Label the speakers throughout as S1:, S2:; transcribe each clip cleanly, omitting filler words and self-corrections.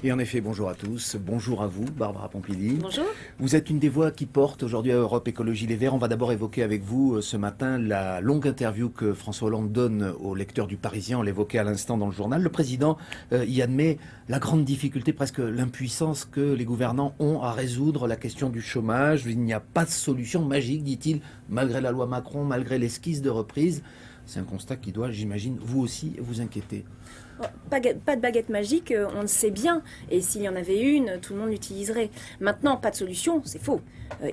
S1: Et en effet, bonjour à tous, bonjour à vous, Barbara Pompili.
S2: Bonjour.
S1: Vous êtes une des voix qui porte aujourd'hui à Europe Écologie Les Verts. On va d'abord évoquer avec vous ce matin la longue interview que François Hollande donne au lecteur du Parisien. On l'évoquait à l'instant dans le journal. Le président y admet la grande difficulté, presque l'impuissance que les gouvernants ont à résoudre la question du chômage. Il n'y a pas de solution magique, dit-il, malgré la loi Macron, malgré l'esquisse de reprise. C'est un constat qui doit, j'imagine, vous aussi vous inquiéter.
S2: Pas de baguette magique, on le sait bien. Et s'il y en avait une, tout le monde l'utiliserait. Maintenant, pas de solution, c'est faux.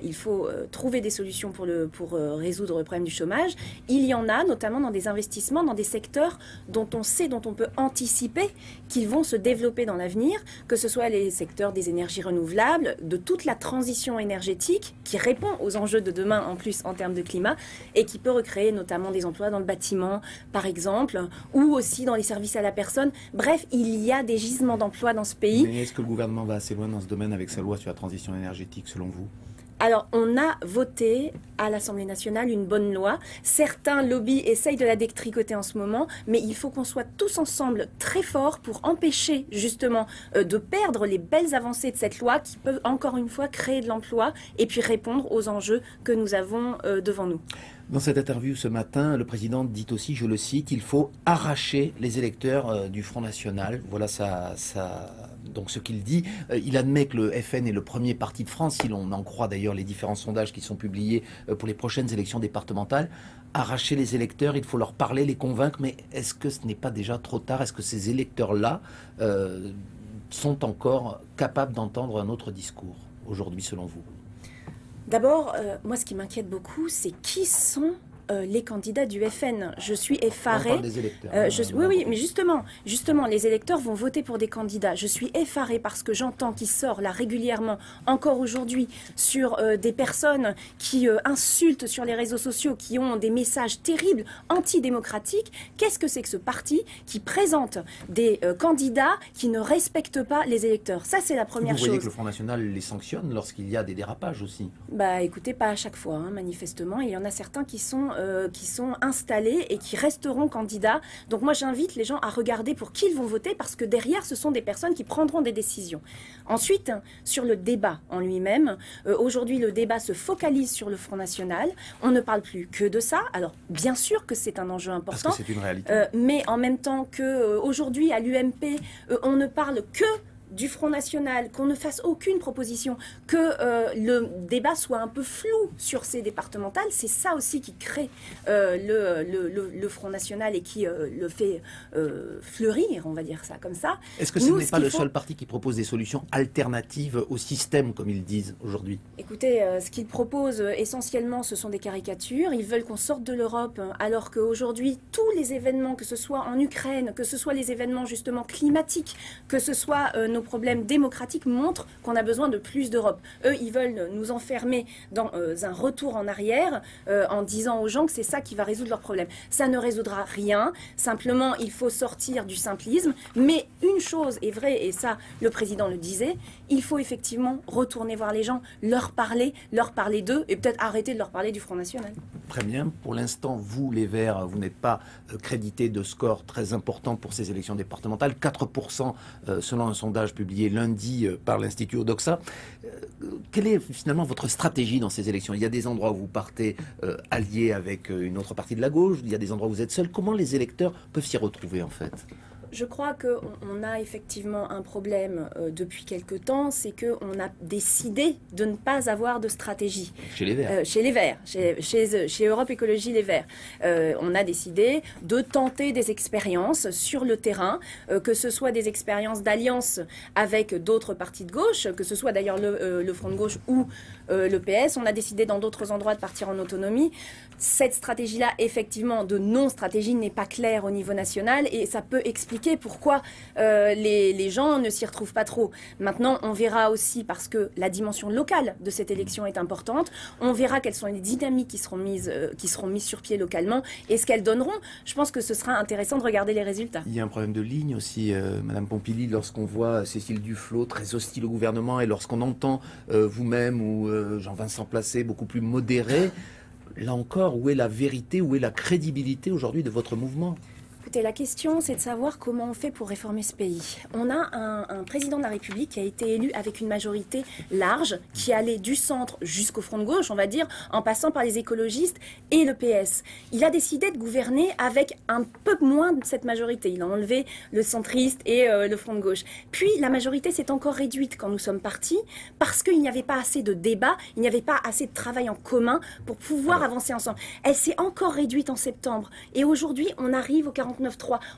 S2: Il faut trouver des solutions pour résoudre le problème du chômage. Il y en a, notamment dans des investissements, dans des secteurs dont on sait, dont on peut anticiper qu'ils vont se développer dans l'avenir, que ce soit les secteurs des énergies renouvelables, de toute la transition énergétique qui répond aux enjeux de demain en plus en termes de climat et qui peut recréer notamment des emplois dans le bâtiment, par exemple, ou aussi dans les services à la personne. Bref, il y a des gisements d'emplois dans ce pays.
S1: Mais est-ce que le gouvernement va assez loin dans ce domaine avec sa loi sur la transition énergétique, selon vous ?
S2: Alors, on a voté à l'Assemblée nationale une bonne loi. Certains lobbies essayent de la détricoter en ce moment, mais il faut qu'on soit tous ensemble très forts pour empêcher justement de perdre les belles avancées de cette loi qui peuvent encore une fois créer de l'emploi et puis répondre aux enjeux que nous avons devant nous.
S1: Dans cette interview ce matin, le président dit aussi, je le cite, il faut arracher les électeurs du Front National. Voilà donc ce qu'il dit. Il admet que le FN est le premier parti de France, si l'on en croit d'ailleurs les différents sondages qui sont publiés pour les prochaines élections départementales. Arracher les électeurs, il faut leur parler, les convaincre, mais est-ce que ce n'est pas déjà trop tard? Est-ce que ces électeurs-là sont encore capables d'entendre un autre discours aujourd'hui, selon vous?
S2: D'abord, moi, ce qui m'inquiète beaucoup, c'est qui sont les candidats du FN. Je suis effarée.
S1: On parle des électeurs.
S2: Oui, mais justement, les électeurs vont voter pour des candidats. Je suis effarée parce que j'entends qu'il sort là régulièrement, encore aujourd'hui, sur des personnes qui insultent sur les réseaux sociaux, qui ont des messages terribles, antidémocratiques. Qu'est-ce que c'est que ce parti qui présente des candidats qui ne respectent pas les électeurs? Ça, c'est la première chose.
S1: Vous voyez que le Front National les sanctionne lorsqu'il y a des dérapages aussi?
S2: Bah, écoutez, pas à chaque fois, hein, manifestement. Il y en a certains qui sont installés et qui resteront candidats. Donc moi, j'invite les gens à regarder pour qui ils vont voter parce que derrière, ce sont des personnes qui prendront des décisions. Ensuite, sur le débat en lui-même, aujourd'hui, le débat se focalise sur le Front National. On ne parle plus que de ça. Alors, bien sûr que c'est un enjeu important.
S1: Parce que c'est une réalité.
S2: Mais en même temps qu'aujourd'hui, à l'UMP, on ne parle que du Front National, qu'on ne fasse aucune proposition, que le débat soit un peu flou sur ces départementales, c'est ça aussi qui crée le Front National et qui le fait fleurir, on va dire ça comme ça.
S1: Est-ce que ce n'est pas le seul parti qui propose des solutions alternatives au système, comme ils disent aujourd'hui?
S2: Écoutez, ce qu'ils proposent essentiellement, ce sont des caricatures. Ils veulent qu'on sorte de l'Europe, alors qu'aujourd'hui, tous les événements, que ce soit en Ukraine, que ce soit les événements justement climatiques, que ce soit nos problèmes démocratiques montrent qu'on a besoin de plus d'Europe. Eux, ils veulent nous enfermer dans un retour en arrière en disant aux gens que c'est ça qui va résoudre leurs problèmes. Ça ne résoudra rien. Simplement, il faut sortir du simplisme. Mais une chose est vraie, et ça, le président le disait, il faut effectivement retourner voir les gens, leur parler d'eux et peut-être arrêter de leur parler du Front National.
S1: Très bien. Pour l'instant, vous, les Verts, vous n'êtes pas crédité de score très important pour ces élections départementales. 4% selon un sondage publié lundi par l'Institut Odoxa. Quelle est finalement votre stratégie dans ces élections? Il y a des endroits où vous partez alliés avec une autre partie de la gauche, il y a des endroits où vous êtes seul. Comment les électeurs peuvent s'y retrouver en fait?
S2: Je crois qu'on a effectivement un problème depuis quelque temps, c'est qu'on a décidé de ne pas avoir de stratégie.
S1: Chez les Verts.
S2: Chez les Verts, chez Europe Écologie Les Verts. On a décidé de tenter des expériences sur le terrain, que ce soit des expériences d'alliance avec d'autres partis de gauche, que ce soit d'ailleurs le Front de gauche ou le PS. On a décidé dans d'autres endroits de partir en autonomie. Cette stratégie-là, effectivement, de non-stratégie n'est pas claire au niveau national et ça peut expliquer pourquoi les gens ne s'y retrouvent pas trop. Maintenant, on verra aussi, parce que la dimension locale de cette élection est importante, on verra quelles sont les dynamiques qui seront mises sur pied localement et ce qu'elles donneront. Je pense que ce sera intéressant de regarder les résultats.
S1: Il y a un problème de ligne aussi, Madame Pompili, lorsqu'on voit Cécile Duflot très hostile au gouvernement et lorsqu'on entend vous-même ou Jean-Vincent Placé beaucoup plus modéré. Là encore, où est la vérité, où est la crédibilité aujourd'hui de votre mouvement?
S2: Écoutez, la question, c'est de savoir comment on fait pour réformer ce pays. On a un président de la République qui a été élu avec une majorité large, qui allait du centre jusqu'au front de gauche, on va dire, en passant par les écologistes et le PS. Il a décidé de gouverner avec un peu moins de cette majorité. Il a enlevé le centriste et le front de gauche. Puis, la majorité s'est encore réduite quand nous sommes partis, parce qu'il n'y avait pas assez de débat, il n'y avait pas assez de travail en commun pour pouvoir avancer ensemble. Elle s'est encore réduite en septembre. Et aujourd'hui, on arrive au 49-3.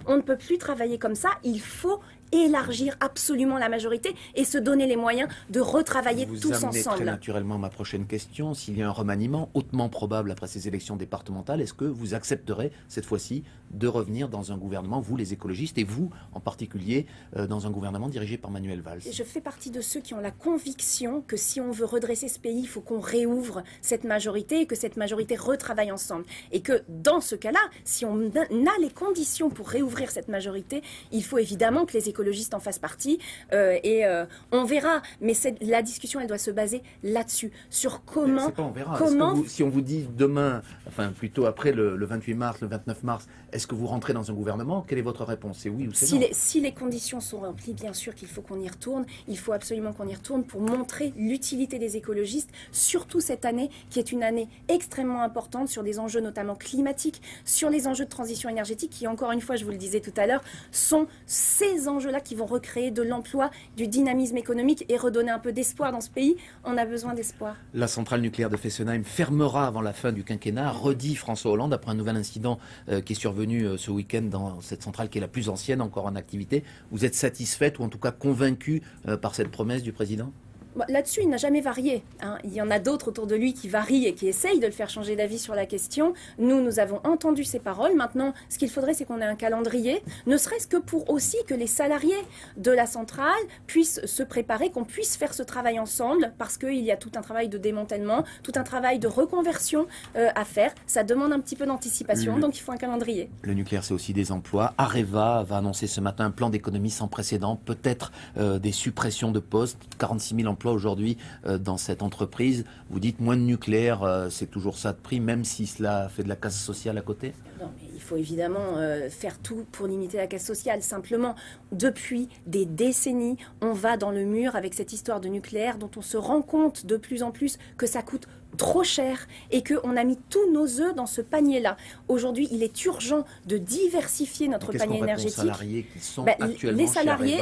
S2: On ne peut plus travailler comme ça. Il faut élargir absolument la majorité et se donner les moyens de retravailler tous ensemble.
S1: Vous amenez très naturellement ma prochaine question. S'il y a un remaniement hautement probable après ces élections départementales, est-ce que vous accepterez cette fois-ci de revenir dans un gouvernement, vous les écologistes, et vous en particulier, dans un gouvernement dirigé par Manuel Valls?
S2: Je fais partie de ceux qui ont la conviction que si on veut redresser ce pays, il faut qu'on réouvre cette majorité et que cette majorité retravaille ensemble. Et que dans ce cas-là, si on a les conditions pour réouvrir cette majorité, il faut évidemment que les écologistes en fassent partie on verra. Mais la discussion, elle doit se baser là-dessus, sur comment...
S1: on verra. Si on vous dit demain, enfin plutôt après le 28 mars, le 29 mars, est-ce que vous rentrez dans un gouvernement? Quelle est votre réponse? C'est oui ou c'est non?
S2: Si les conditions sont remplies, bien sûr qu'il faut qu'on y retourne. Il faut absolument qu'on y retourne pour montrer l'utilité des écologistes, surtout cette année qui est une année extrêmement importante sur des enjeux notamment climatiques, sur les enjeux de transition énergétique qui, encore une fois, je vous le disais tout à l'heure, sont ces enjeux-là qui vont recréer de l'emploi, du dynamisme économique et redonner un peu d'espoir dans ce pays. On a besoin d'espoir.
S1: La centrale nucléaire de Fessenheim fermera avant la fin du quinquennat, redit François Hollande, après un nouvel incident qui est survenu ce week-end dans cette centrale qui est la plus ancienne encore en activité. Vous êtes satisfaite ou en tout cas convaincue par cette promesse du président?
S2: Là-dessus, il n'a jamais varié. Il y en a d'autres autour de lui qui varient et qui essayent de le faire changer d'avis sur la question. Nous avons entendu ses paroles. Maintenant, ce qu'il faudrait, c'est qu'on ait un calendrier, ne serait-ce que pour aussi que les salariés de la centrale puissent se préparer, qu'on puisse faire ce travail ensemble, parce qu'il y a tout un travail de démantèlement, tout un travail de reconversion à faire. Ça demande un petit peu d'anticipation, donc il faut un calendrier.
S1: Le nucléaire, c'est aussi des emplois. Areva va annoncer ce matin un plan d'économie sans précédent, peut-être des suppressions de postes, 46 000 emplois aujourd'hui dans cette entreprise. Vous dites moins de nucléaire, c'est toujours ça de prix, même si cela fait de la casse sociale à côté?
S2: Non, mais il faut évidemment faire tout pour limiter la casse sociale. Simplement, depuis des décennies, on va dans le mur avec cette histoire de nucléaire dont on se rend compte de plus en plus que ça coûte trop cher et qu'on a mis tous nos œufs dans ce panier-là. Aujourd'hui, il est urgent de diversifier notre panier énergétique.
S1: Salariés qui sont actuellement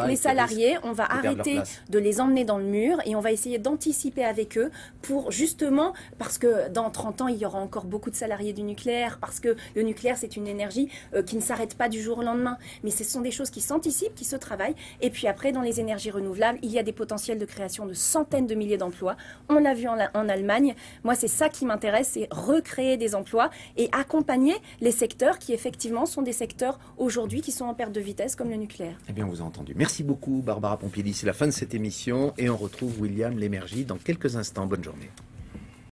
S2: les salariés, on va arrêter de les emmener dans le mur et on va essayer d'anticiper avec eux pour justement, parce que dans 30 ans, il y aura encore beaucoup de salariés du nucléaire, parce que le nucléaire, c'est une énergie qui ne s'arrête pas du jour au lendemain. Mais ce sont des choses qui s'anticipent, qui se travaillent. Et puis après, dans les énergies renouvelables, il y a des potentiels de création de centaines de milliers d'emplois. On l'a vu en Allemagne. Moi, c'est ça qui m'intéresse, c'est recréer des emplois et accompagner les secteurs qui, effectivement, sont des secteurs aujourd'hui qui sont en perte de vitesse, comme le nucléaire.
S1: Eh bien, on vous a entendu. Merci beaucoup, Barbara Pompili. C'est la fin de cette émission et on retrouve William Lémergie dans quelques instants. Bonne journée.